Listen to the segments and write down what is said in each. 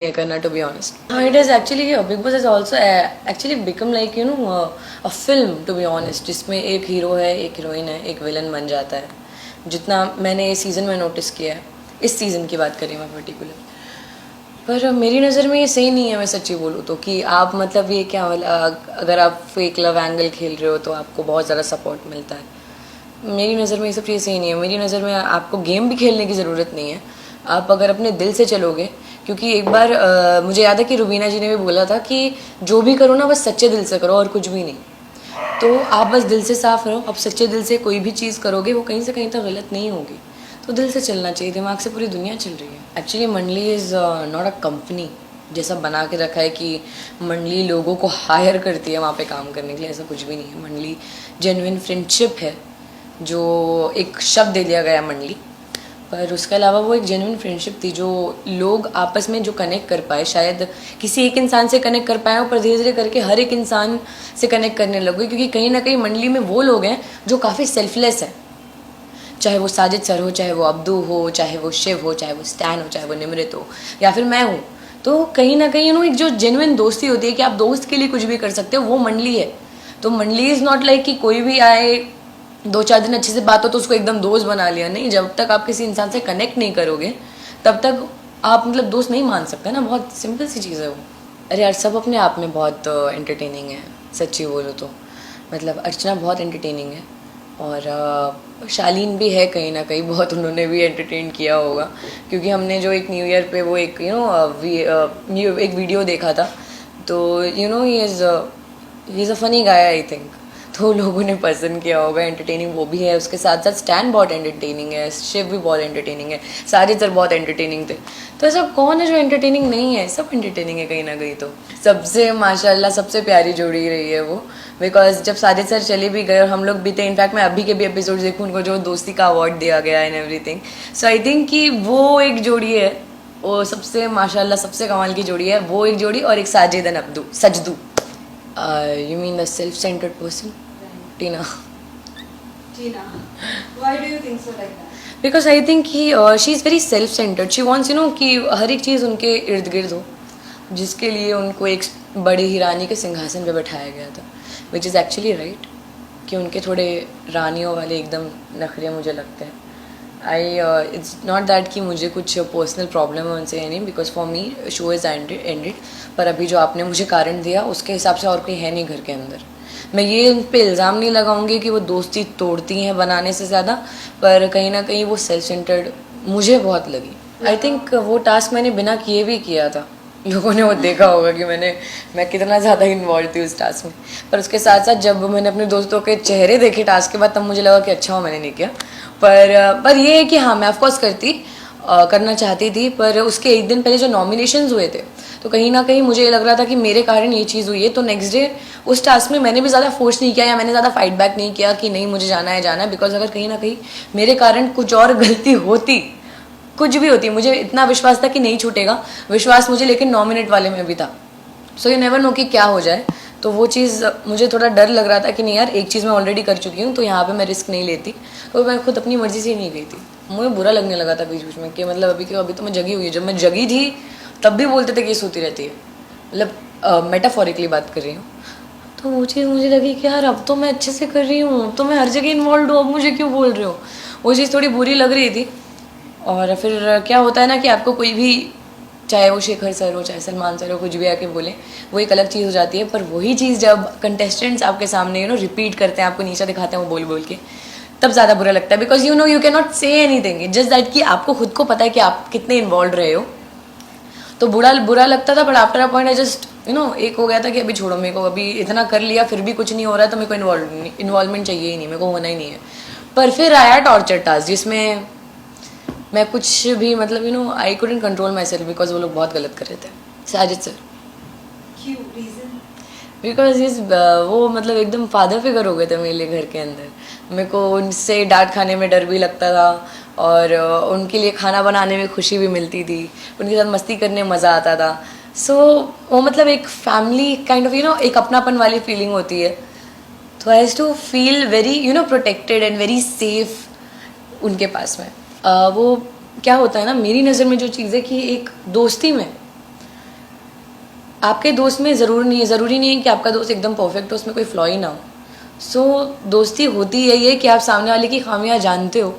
करना to be honest. It is actually Bigg Boss is also actually become like a film to be honest, जिसमें एक hero है, एक heroine है, एक विलन बन जाता है. जितना मैंने इस सीज़न में नोटिस किया है, इस सीज़न की बात करें मैं पर्टिकुलर, पर मेरी नज़र में ये सही नहीं है. मैं सच्ची बोलूँ तो कि आप मतलब ये क्या अगर आप फेक लव एंगल खेल रहे हो तो आपको बहुत ज़्यादा सपोर्ट मिलता है. मेरी नज़र में ये सब चीज़ सही नहीं है. मेरी नज़र में आपको गेम भी खेलने की ज़रूरत नहीं है. आप अगर अपने दिल से चलोगे, क्योंकि एक बार मुझे याद है कि रुबीना जी ने भी बोला था कि जो भी करो ना बस सच्चे दिल से करो और कुछ भी नहीं. तो आप बस दिल से साफ रहो. आप सच्चे दिल से कोई भी चीज़ करोगे वो कहीं से कहीं तक गलत नहीं होगी. तो दिल से चलना चाहिए, दिमाग से पूरी दुनिया चल रही है. एक्चुअली मंडली इज़ नॉट अ कंपनी जैसा बना के रखा है कि मंडली लोगों को हायर करती है वहाँ पे काम करने के लिए. ऐसा कुछ भी नहीं है. मंडली जेन्युइन फ्रेंडशिप है, जो एक शब्द दे दिया गया मंडली, पर उसके अलावा वो एक जेन्युइन फ्रेंडशिप थी जो लोग आपस में जो कनेक्ट कर पाए. शायद किसी एक इंसान से कनेक्ट कर पाए पर धीरे धीरे करके हर एक इंसान से कनेक्ट करने लगे, क्योंकि कहीं ना कहीं मंडली में वो लोग हैं जो काफ़ी सेल्फलेस हैं. चाहे वो साजिद सर हो, चाहे वो अब्दू हो, चाहे वो शिव हो, चाहे वो स्टैन हो, चाहे वो निमृत हो, या फिर मैं हूँ. तो कहीं ना कहीं एक जो जेन्युइन दोस्ती होती है कि आप दोस्त के लिए कुछ भी कर सकते हो, वो मंडली है. तो मंडली इज़ नॉट लाइक कि कोई भी आए, 2-4 दिन अच्छे से बात हो तो उसको एकदम दोस्त बना लिया. नहीं, जब तक आप किसी इंसान से कनेक्ट नहीं करोगे तब तक आप मतलब दोस्त नहीं मान सकते ना. बहुत सिंपल सी चीज़ है वो. अरे यार, सब अपने आप में बहुत एंटरटेनिंग है. सच्ची बोलो तो मतलब अर्चना बहुत एंटरटेनिंग है, और शालीन भी है कहीं ना कहीं बहुत. उन्होंने भी एंटरटेन किया होगा, क्योंकि हमने जो एक न्यू ईयर पे वो एक एक वीडियो देखा था, तो he is a funny guy I think. तो लोगों ने पसंद किया होगा. एंटरटेनिंग वो भी है, उसके साथ साथ स्टैन बहुत एंटरटेनिंग है, शिव भी बहुत एंटरटेनिंग है, साजिद सर बहुत एंटरटेनिंग थे. तो ऐसा कौन है जो एंटरटेनिंग नहीं है? सब एंटरटेनिंग है कहीं ना कहीं. तो सबसे माशाल्लाह सबसे प्यारी जोड़ी रही है वो, बिकॉज जब साजिद सर चले भी गए और हम लोग भी थे, इनफैक्ट मैं अभी के भी एपिसोड देखूँ, उनको जो दोस्ती का अवार्ड दिया गया and everything. So I think कि वो एक जोड़ी है, वो सबसे माशाल्लाह सबसे कमाल की जोड़ी है. वो एक जोड़ी और एक Sajid and Abdu, Sajdu. You mean the self-centered person? Tina. Tina. Why do you think so like that? Because I think she is very self-centered. She wants कि हर एक चीज़ उनके इर्द गिर्द हो, जिसके लिए उनको एक बड़ी ही रानी के सिंहासन पे बैठाया गया था. विच इज़ एक्चुअली राइट कि उनके थोड़े रानियों वाले एकदम नखरे मुझे लगते हैं. इट्स नॉट दैट कि मुझे कुछ पर्सनल प्रॉब्लम है उनसे, नहीं, because for me show is ended. पर अभी जो आपने मुझे कारण दिया उसके हिसाब से और कोई है नहीं घर के अंदर. मैं ये उन पर इल्ज़ाम नहीं लगाऊंगी कि वो दोस्ती तोड़ती हैं बनाने से ज़्यादा, पर कहीं ना कहीं वो सेल्फ सेंटर्ड मुझे बहुत लगी. आई थिंक वो टास्क मैंने बिना किए भी किया था. लोगों ने वो देखा होगा कि मैं कितना ज़्यादा इन्वॉल्व थी उस टास्क में. पर उसके साथ साथ जब मैंने अपने दोस्तों के चेहरे देखे टास्क के बाद, तब मुझे लगा कि अच्छा हो मैंने नहीं किया. पर ये है कि हाँ, मैं ऑफकोर्स करना चाहती थी. पर उसके एक दिन पहले जो नॉमिनेशंस हुए थे, तो कहीं ना कहीं मुझे ये लग रहा था कि मेरे कारण ये चीज़ हुई है. तो नेक्स्ट डे उस टास्क में मैंने भी ज़्यादा फोर्स नहीं किया, या मैंने ज़्यादा फाइट बैक नहीं किया कि नहीं मुझे जाना है, बिकॉज अगर कहीं ना कहीं मेरे कारण कुछ और गलती होती, कुछ भी होती, मुझे इतना विश्वास था कि नहीं छूटेगा. विश्वास मुझे लेकिन नॉमिनेट वाले में भी था. सो यू नेवर नो कि क्या हो जाए. तो वो चीज़ मुझे थोड़ा डर लग रहा था कि नहीं यार, एक चीज़ मैं ऑलरेडी कर चुकी हूँ तो यहाँ पे मैं रिस्क नहीं लेती. तो मैं खुद अपनी मर्जी से ही नहीं गई थी. मुझे बुरा लगने लगा था बीच बीच में कि मतलब अभी तो मैं जगी हुई है. जब मैं जगी थी तब भी बोलते थे कि ये सोती रहती है. मतलब मेटाफोरिकली बात कर रही हूँ. तो वो चीज़ मुझे लगी कि यार अब तो मैं अच्छे से कर रही हूँ, तो मैं हर जगह इन्वॉल्व हूँ, अब मुझे क्यों बोल रहे हो. वो चीज़ थोड़ी बुरी लग रही थी. और फिर क्या होता है ना कि आपको कोई भी, चाहे वो शेखर सर हो, चाहे सलमान सर हो, कुछ भी आके बोले, वो एक अलग चीज़ हो जाती है. पर वही चीज़ जब कंटेस्टेंट्स आपके सामने रिपीट करते हैं, आपको नीचा दिखाते हैं वो बोल बोल के, तब ज़्यादा बुरा लगता है. Because you can not say anything, just that कि आपको खुद को पता है कि आप कितने इन्वॉल्व रहे हो. तो बुरा लगता था. But after a point I just एक हो गया था कि अभी छोड़ो, मेरे को अभी इतना कर लिया फिर भी कुछ नहीं हो रहा है, तो मेरे को इन्वॉल्वमेंट चाहिए ही नहीं, मेरे को होना ही नहीं है. पर फिर आया टॉर्चर टास्क, जिसमें मैं कुछ भी मतलब I couldn't control my self, because वो लोग बहुत गलत कर रहे थे. साजिद सर. क्यों? रीजन? बिकॉज वो मतलब एकदम फादर फिगर हो गए थे मेरे लिए घर के अंदर. मेरे को उनसे डांट खाने में डर भी लगता था, और उनके लिए खाना बनाने में खुशी भी मिलती थी, उनके साथ मस्ती करने में मज़ा आता था. सो वो मतलब एक फैमिली काइंड ऑफ एक अपनापन वाली फीलिंग होती है. तो I has to feel very protected and very safe उनके पास में. वो क्या होता है ना, मेरी नज़र में जो चीज़ है कि एक दोस्ती में आपके दोस्त में ज़रूरी नहीं है कि आपका दोस्त एकदम परफेक्ट हो, उसमें कोई फ्लॉ ही ना हो. सो दोस्ती होती यही है कि आप सामने वाले की खामियां जानते हो,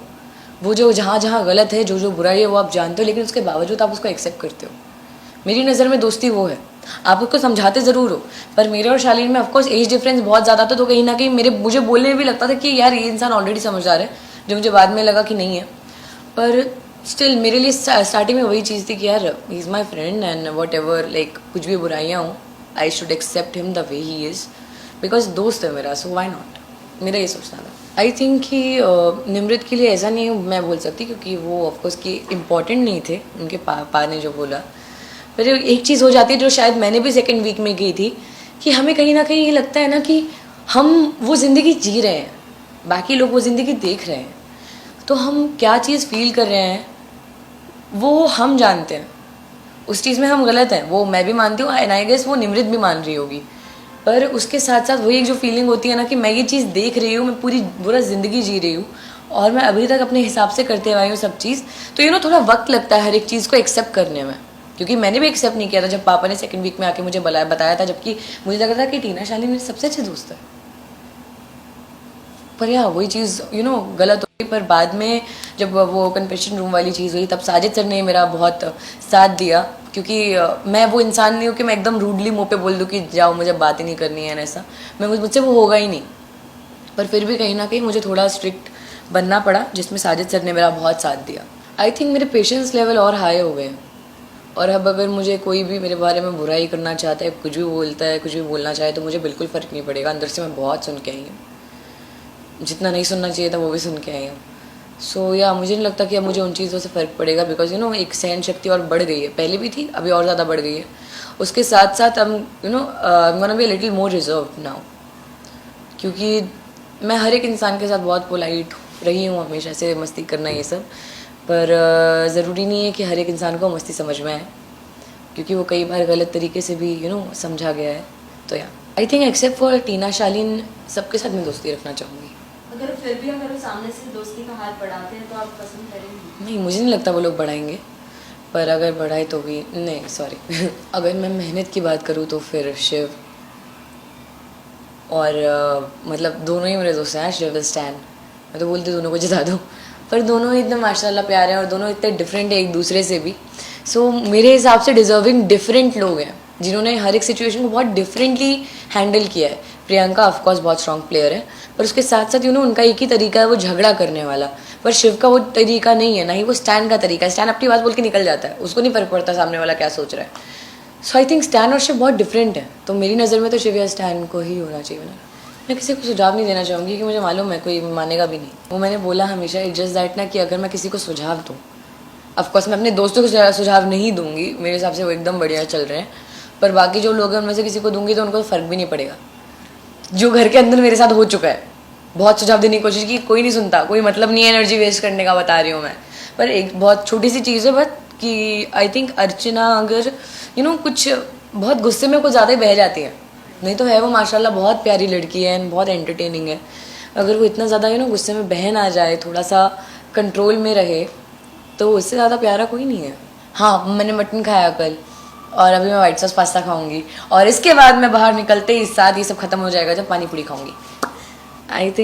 वो जो जहाँ जहाँ गलत है, जो जो बुराई है वो आप जानते हो, लेकिन उसके बावजूद आप उसको एक्सेप्ट करते हो. मेरी नज़र में दोस्ती वो है. आप उसको समझाते ज़रूर हो, पर मेरे और शालीन में ऑफकोर्स एज डिफरेंस बहुत ज़्यादा था, तो कहीं ना कहीं मुझे बोलने में भी लगता था कि यार ये इंसान ऑलरेडी समझदार है, जो मुझे बाद में लगा कि नहीं है. पर स्टिल मेरे लिए स्टार्टिंग में वही चीज़ थी कि यार he is my friend and whatever, like कुछ भी बुराइयाँ हों, I should accept him the way he is, because दोस्त है मेरा, सो वाई नॉट. मेरा ये सोचना था. आई थिंक कि निमृत के लिए ऐसा नहीं मैं बोल सकती, क्योंकि वो ऑफकोर्स कि इम्पॉर्टेंट नहीं थे, उनके पापा ने जो बोला. पर एक चीज़ हो जाती है जो शायद मैंने भी सेकेंड वीक में की थी, कि हमें कहीं ना कहीं ये लगता है ना कि हम वो ज़िंदगी जी रहे हैं, बाकी लोग वो ज़िंदगी देख रहे हैं, तो हम क्या चीज़ फील कर रहे हैं वो हम जानते हैं. उस चीज़ में हम गलत हैं, वो मैं भी मानती हूँ, एंड आई गेस वो निमृत भी मान रही होगी. पर उसके साथ साथ वही एक जो फीलिंग होती है ना कि मैं ये चीज़ देख रही हूँ, मैं पूरा ज़िंदगी जी रही हूँ, और मैं अभी तक अपने हिसाब से करते आई हूँ सब चीज़, तो थोड़ा वक्त लगता है हर एक चीज़ को एक्सेप्ट करने में. क्योंकि मैंने भी एक्सेप्ट नहीं किया था जब पापा ने सेकंड वीक में आके मुझे बताया था, जबकि मुझे लगा था कि टीना शालीन मेरी सबसे अच्छी दोस्त है. पर यार वही चीज़ गलत हुई. पर बाद में जब वो कन्फेशन रूम वाली चीज़ हुई, तब साजिद सर ने मेरा बहुत साथ दिया, क्योंकि मैं वो इंसान नहीं हूँ कि मैं एकदम रूडली मुंह पे बोल दूँ कि जाओ मुझे बात ही नहीं करनी है, ऐसा मुझसे वो होगा ही नहीं. पर फिर भी कहीं ना कहीं मुझे थोड़ा स्ट्रिक्ट बनना पड़ा, जिसमें साजिद सर ने मेरा बहुत साथ दिया. आई थिंक मेरे पेशेंस लेवल और हाई हो गए, और अब अगर मुझे कोई भी मेरे बारे में बुराई करना चाहता है, कुछ भी बोलता है, कुछ भी बोलना चाहे, तो मुझे बिल्कुल फ़र्क नहीं पड़ेगा. अंदर से मैं बहुत सुन के आई हूँ, जितना नहीं सुनना चाहिए था वो भी सुन के आई हूँ. सो या मुझे नहीं लगता कि अब मुझे उन चीज़ों से फ़र्क पड़ेगा, बिकॉज एक सहन शक्ति और बढ़ गई है. पहले भी थी, अभी और ज़्यादा बढ़ गई है. उसके साथ साथ हम gonna be little more reserve now, क्योंकि मैं हर एक इंसान के साथ बहुत पोलाइट रही हूँ हमेशा से, मस्ती करना ये सब. पर ज़रूरी नहीं है कि हर एक इंसान को मस्ती समझ में आए, क्योंकि वो कई बार गलत तरीके से भी समझा गया है. तो या आई थिंक एक्सेप्ट फॉर टीना शालीन सबके साथ मैं दोस्ती रखना चाहूँगी. अगर वो सामने से दोस्ती का हाथ बढ़ाते हैं तो आप पसंद करेंगे? नहीं, मुझे नहीं लगता वो लोग बढ़ाएंगे, पर अगर बढ़ाए तो भी नहीं, सॉरी. अगर मैं मेहनत की बात करूँ तो फिर शिव, और मतलब दोनों ही मेरे दोस्त हैं. शिव स्टैन, मैं तो बोलती दोनों को जिता दूँ, पर दोनों ही इतना माशाल्लाह प्यारे हैं, और दोनों इतने डिफरेंट है एक दूसरे से भी. सो मेरे हिसाब से डिजर्विंग डिफरेंट लोग हैं, जिन्होंने हर एक सिचुएशन को बहुत डिफरेंटली हैंडल किया है. प्रियंका ऑफकोर्स बहुत स्ट्रॉन्ग प्लेयर है, पर उसके साथ साथ उनका एक ही तरीका है, वो झगड़ा करने वाला. पर शिव का वो तरीका नहीं है, ना ही वो स्टैन का तरीका है. स्टैन अपनी बात बोल के निकल जाता है, उसको नहीं फर्क पड़ता सामने वाला क्या सोच रहा है. सो आई थिंक स्टैन और शिव बहुत डिफरेंट है. तो मेरी नज़र में तो शिव या स्टैन को ही होना चाहिए. मैं किसी को सुझाव नहीं देना चाहूँगी, कि मुझे मालूम है कोई मानेगा भी नहीं. वो मैंने बोला हमेशा, इट्स जस्ट दैट ना, कि अगर मैं किसी को सुझाव दूँ, ऑफकोर्स मैं अपने दोस्तों को सुझाव नहीं दूंगी, मेरे हिसाब से वो एकदम बढ़िया चल रहे हैं. पर बाकी जो लोग हैं उनमें से किसी को दूंगी तो उनको फ़र्क भी नहीं पड़ेगा. जो घर के अंदर मेरे साथ हो चुका है, बहुत सुझाव देने की कोशिश की, कोई नहीं सुनता, कोई मतलब नहीं है एनर्जी वेस्ट करने का, बता रही हूँ मैं. पर एक बहुत छोटी सी चीज़ है, बट कि आई थिंक अर्चना अगर कुछ बहुत गुस्से में कुछ ज़्यादा ही बह जाती है, नहीं तो है वो माशाल्लाह बहुत प्यारी लड़की है एंड बहुत एंटरटेनिंग है. अगर वो इतना ज़्यादा गुस्से में बह ना जाए, थोड़ा सा कंट्रोल में रहे, तो उससे ज़्यादा प्यारा कोई नहीं है. हाँ, मैंने मटन खाया कल, और अभी मैं वाइट सॉस पास्ता खाऊंगी, और इसके बाद मैं बाहर निकलते ही साथ ये सब खत्म हो जाएगा जब पानी पूरी खाऊंगी. I think